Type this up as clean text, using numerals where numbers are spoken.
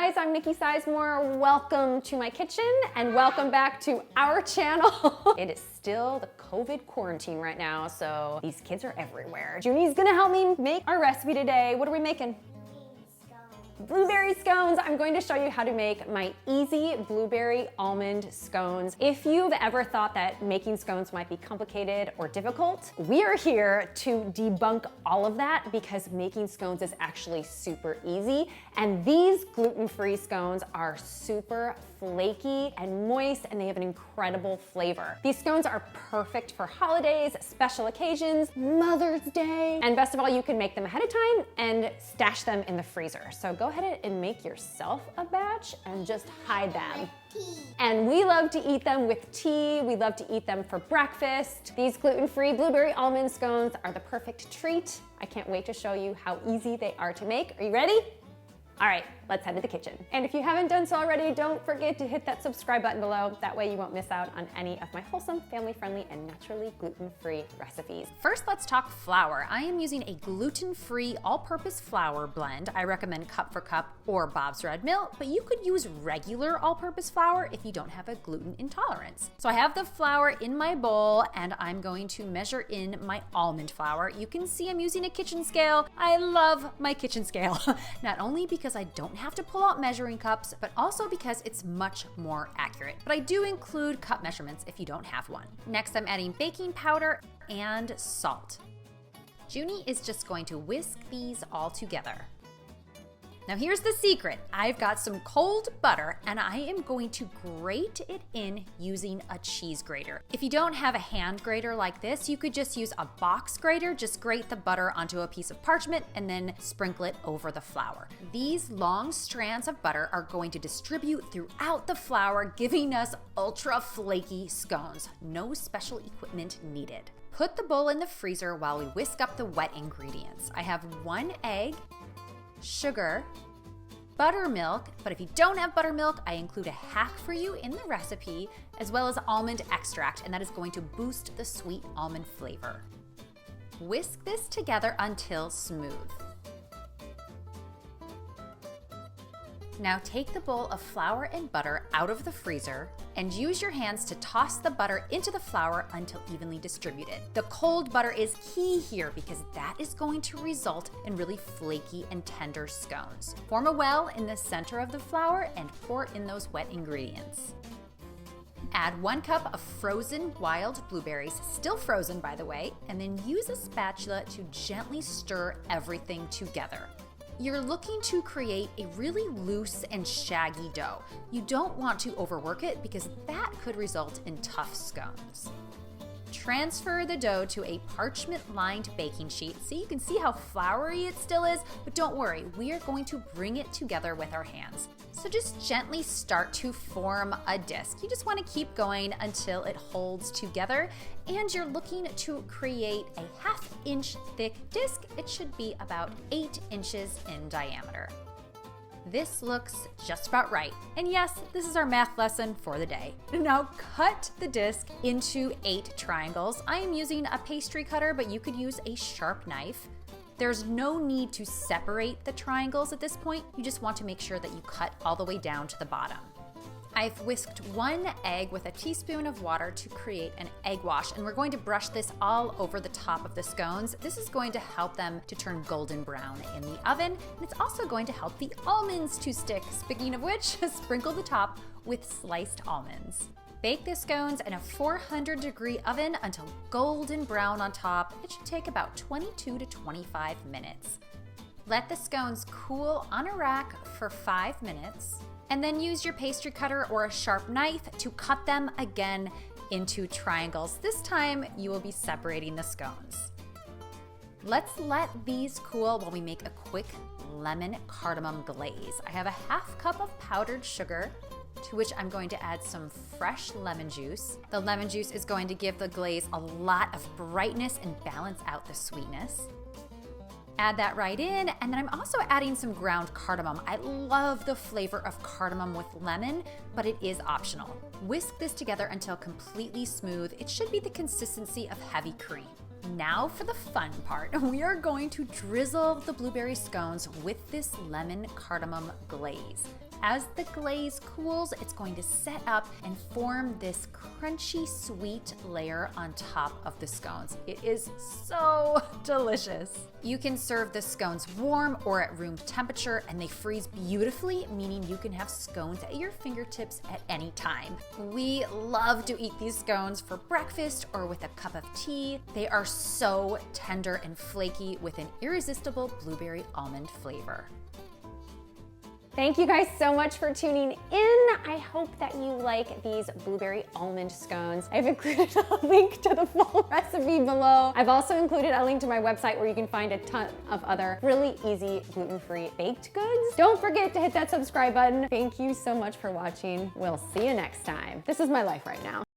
guys, I'm Nikki Sizemore. Welcome to my kitchen and welcome back to our channel. It is still the COVID quarantine right now, so these kids are everywhere. Junie's gonna help me make our recipe today. What are we making? Blueberry scones. I'm going to show you how to make my easy blueberry almond scones. If you've ever thought that making scones might be complicated or difficult, we are here to debunk all of that because making scones is actually super easy. And these gluten-free scones are super flaky and moist, and they have an incredible flavor. These scones are perfect for holidays, special occasions, Mother's Day, and best of all, you can make them ahead of time and stash them in the freezer. So go ahead and make yourself a batch and just hide them. And we love to eat them with tea. We love to eat them for breakfast. These gluten-free blueberry almond scones are the perfect treat. I can't wait to show you how easy they are to make. Are you ready? All right, let's head to the kitchen. And if you haven't done so already, don't forget to hit that subscribe button below. That way you won't miss out on any of my wholesome, family-friendly, and naturally gluten-free recipes. First, let's talk flour. I am using a gluten-free all-purpose flour blend. I recommend cup for cup or Bob's Red Mill, but you could use regular all-purpose flour if you don't have a gluten intolerance. So I have the flour in my bowl and I'm going to measure in my almond flour. You can see I'm using a kitchen scale. I love my kitchen scale, not only because I don't have to pull out measuring cups, but also because it's much more accurate. But I do include cup measurements if you don't have one. Next, I'm adding baking powder and salt. Junie is just going to whisk these all together. Now here's the secret. I've got some cold butter and I am going to grate it in using a cheese grater. If you don't have a hand grater like this, you could just use a box grater. Just grate the butter onto a piece of parchment and then sprinkle it over the flour. These long strands of butter are going to distribute throughout the flour, giving us ultra flaky scones. No special equipment needed. Put the bowl in the freezer while we whisk up the wet ingredients. I have 1 egg, sugar, buttermilk, but if you don't have buttermilk, I include a hack for you in the recipe, as well as almond extract, and that is going to boost the sweet almond flavor. Whisk this together until smooth. Now take the bowl of flour and butter out of the freezer and use your hands to toss the butter into the flour until evenly distributed. The cold butter is key here because that is going to result in really flaky and tender scones. Form a well in the center of the flour and pour in those wet ingredients. Add 1 cup of frozen wild blueberries, still frozen by the way, and then use a spatula to gently stir everything together. You're looking to create a really loose and shaggy dough. You don't want to overwork it because that could result in tough scones. Transfer the dough to a parchment-lined baking sheet so you can see how floury it still is, but don't worry, we are going to bring it together with our hands. So just gently start to form a disc. You just want to keep going until it holds together, and you're looking to create a 1/2 inch thick disc. It should be about 8 inches in diameter. This looks just about right. And yes, this is our math lesson for the day. Now cut the disc into 8 triangles. I am using a pastry cutter, but you could use a sharp knife. There's no need to separate the triangles at this point. You just want to make sure that you cut all the way down to the bottom. I've whisked 1 egg with a teaspoon of water to create an egg wash, and we're going to brush this all over the top of the scones. This is going to help them to turn golden brown in the oven, and it's also going to help the almonds to stick. Speaking of which, sprinkle the top with sliced almonds. Bake the scones in a 400-degree oven until golden brown on top. It should take about 22 to 25 minutes. Let the scones cool on a rack for 5 minutes, and then use your pastry cutter or a sharp knife to cut them again into triangles. This time you will be separating the scones. Let's let these cool while we make a quick lemon cardamom glaze. I have a 1/2 cup of powdered sugar, to which I'm going to add some fresh lemon juice. The lemon juice is going to give the glaze a lot of brightness and balance out the sweetness. Add that right in, and then I'm also adding some ground cardamom. I love the flavor of cardamom with lemon, but it is optional. Whisk this together until completely smooth. It should be the consistency of heavy cream. Now for the fun part. We are going to drizzle the blueberry scones with this lemon cardamom glaze. As the glaze cools, it's going to set up and form this crunchy sweet layer on top of the scones. It is so delicious. You can serve the scones warm or at room temperature, and they freeze beautifully, meaning you can have scones at your fingertips at any time. We love to eat these scones for breakfast or with a cup of tea. They are so tender and flaky with an irresistible blueberry almond flavor. Thank you guys so much for tuning in. I hope that you like these blueberry almond scones. I've included a link to the full recipe below. I've also included a link to my website where you can find a ton of other really easy gluten-free baked goods. Don't forget to hit that subscribe button. Thank you so much for watching. We'll see you next time. This is my life right now.